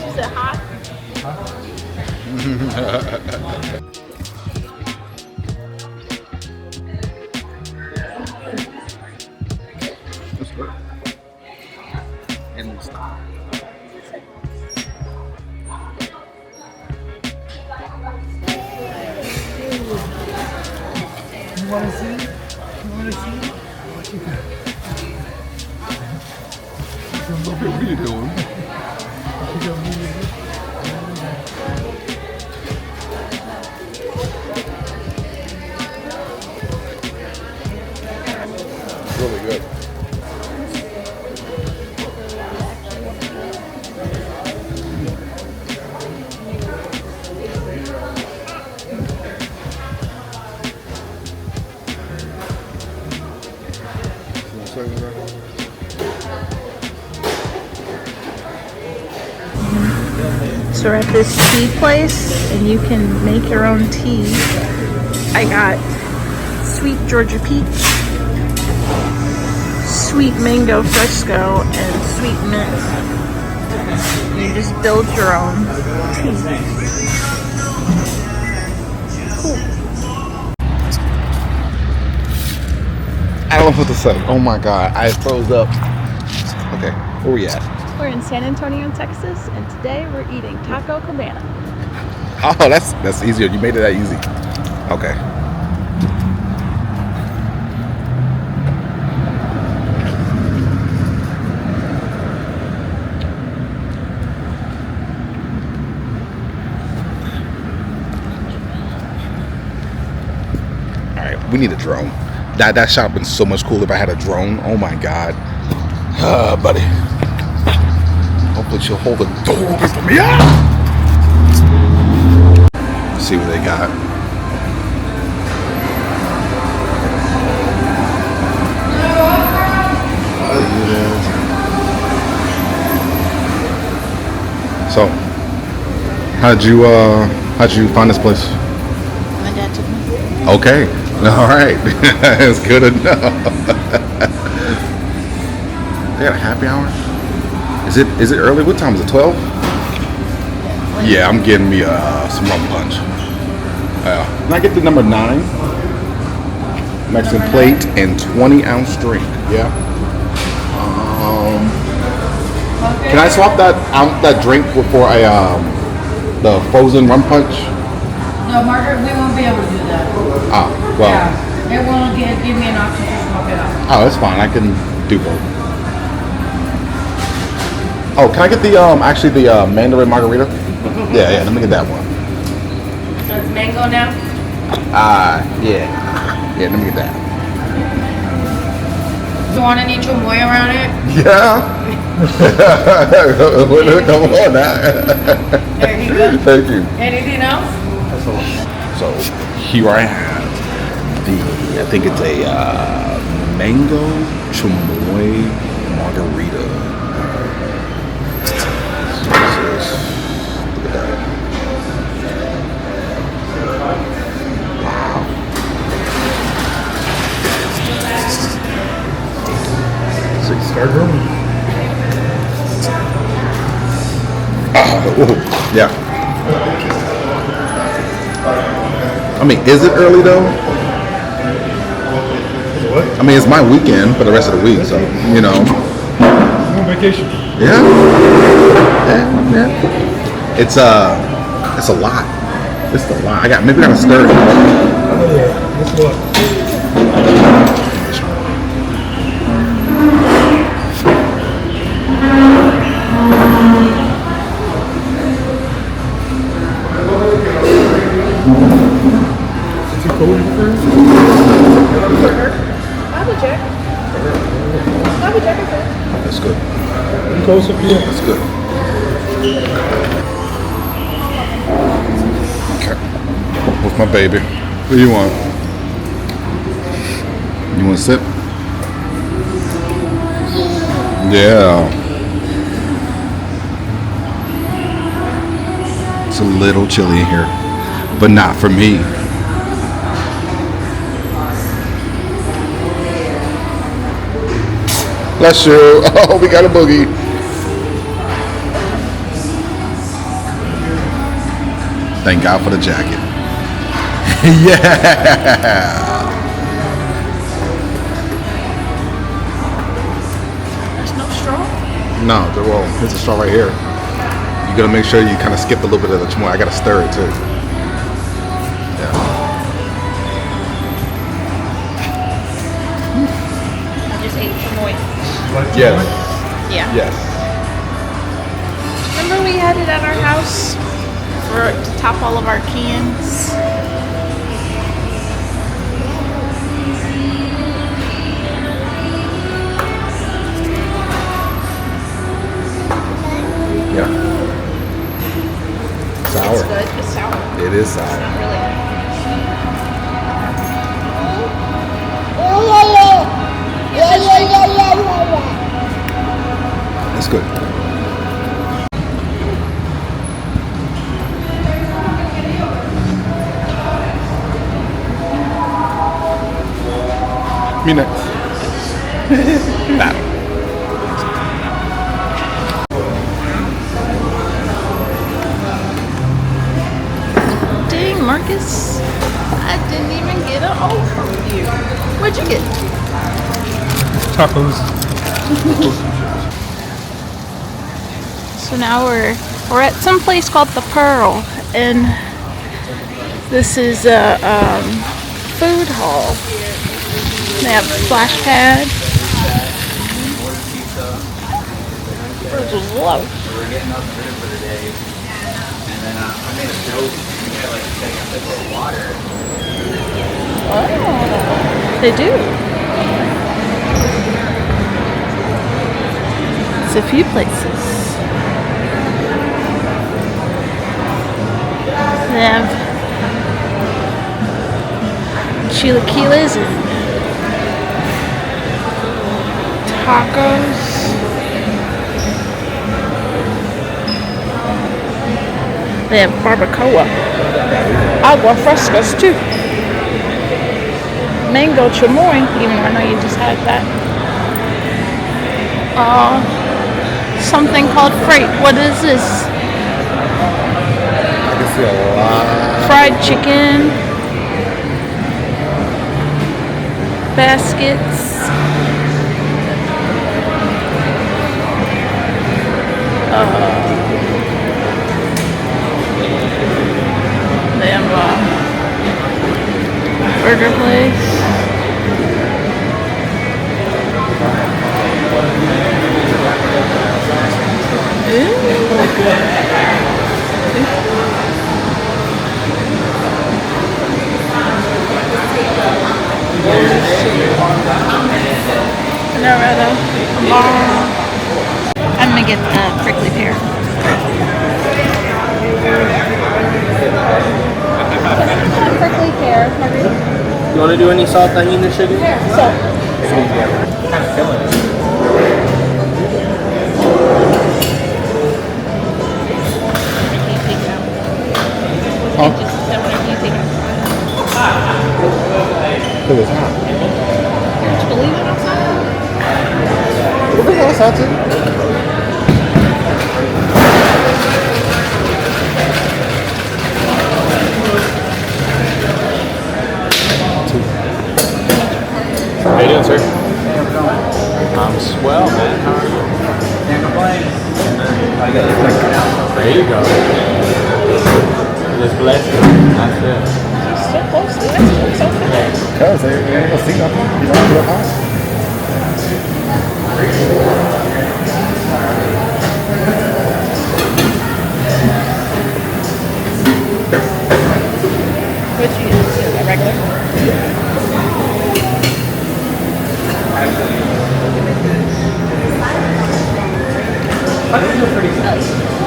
Is it hot? That's good. And stop. You want to see? You want to see? What are you doing? It's really good. So we're at this tea place and you can make your own tea. I got sweet Georgia peach, sweet mango fresco, and sweet mint. And you just build your own tea. Cool. I don't know what to say. Oh my god, I froze up. Okay, where we at? We're in San Antonio, Texas, and today we're eating Taco Cabana. Oh, that's easier. You made it that easy. Okay. All right, we need a drone. That shot would been so much cooler if I had a drone. Oh my god, buddy. Hopefully she'll hold the door open for me. Let's see what they got. So, how'd you find this place? My dad took me. Okay, all right, it's good enough. They got a happy hour. Is it early? What time is it? 12? Yeah, I'm getting me some rum punch. Can I get the number 9? Mexican plate and 20-ounce drink. Yeah. Can I swap that drink for the frozen rum punch? No, Margaret, we won't be able to do that. Ah, well. Yeah, they won't give me an option to swap it out. Oh, that's fine. I can do both. Oh, can I get the actually the Mandarin margarita? Yeah, let me get that one. So it's mango now? Yeah, let me get that. You want any chamoy around it? Yeah. Come on now. There you go. Thank you. Anything else? So here I have I think it's a mango chamoy margarita. Look at that. Wow. So start rolling. Yeah. I mean, is it early though? What? I mean, it's my weekend for the rest of the week, so you know. I'm on vacation. Yeah. It's a lot. It's a lot. Maybe I gotta stir it. Oh yeah. Guess what? Is it cold first? Double check. Double check it. That's good. You close up here? That's good. Okay. What's my baby? What do you want? You want a sip? Yeah. It's a little chilly in here, but not for me. Bless you. Oh, we got a boogie. Thank God for the jacket. Yeah. There's no straw? No, well, here's a straw right here. You gotta make sure you kind of skip a little bit of the chamoy. I gotta stir it too. Yeah. I just ate chamoy. Yes. Yeah. Yes. Remember we had it at our house to top all of our cans? Yeah. Sour. It's good. It's sour. It is sour. Not really. It's good. Me next. That. Dang, Marcus. I didn't even get an O from you. What'd you get? Tacos. So now we're at some place called the Pearl, and this is a food hall. They have a splash pad. This is low. We're getting up ready for the day. And then I made a joke. You got like take a sip of water. Oh, they do. It's a few places. They have chilaquiles and tacos. They have barbacoa. Agua frescas too. Mango chamoy, even though I know you just had that. Something called freight. What is this? I can see a lot. Fried chicken. Baskets. They have a burger place. Naretta. I'm gonna get the prickly pear. Prickly pear, margarita. You want to do any salt, onion, or sugar? So, Kind of filling it. Huh? It was hot. believe it outside? What the hell is hot too? How you doing, sir? I'm swell, man. How are you? Can't complain. There you go. Just bless you. That's it. So close to it. It's okay. Cause they ain't gonna see nothing. You don't feel hot. What'd you use? A regular?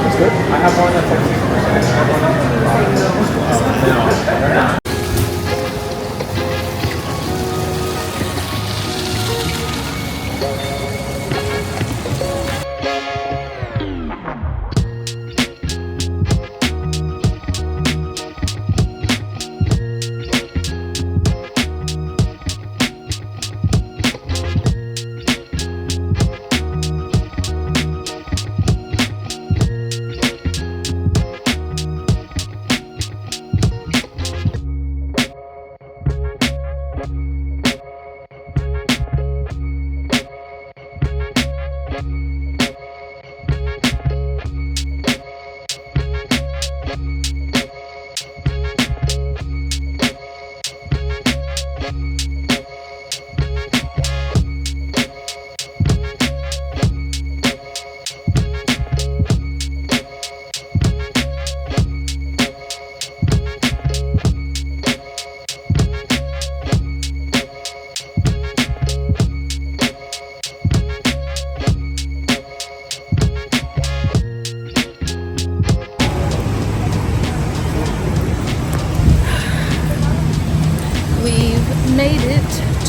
That's good. I have one that's like 6%.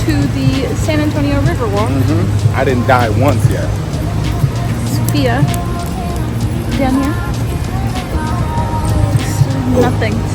to the San Antonio Riverwalk. I didn't die once yet. Sophia. Down here. Nothing.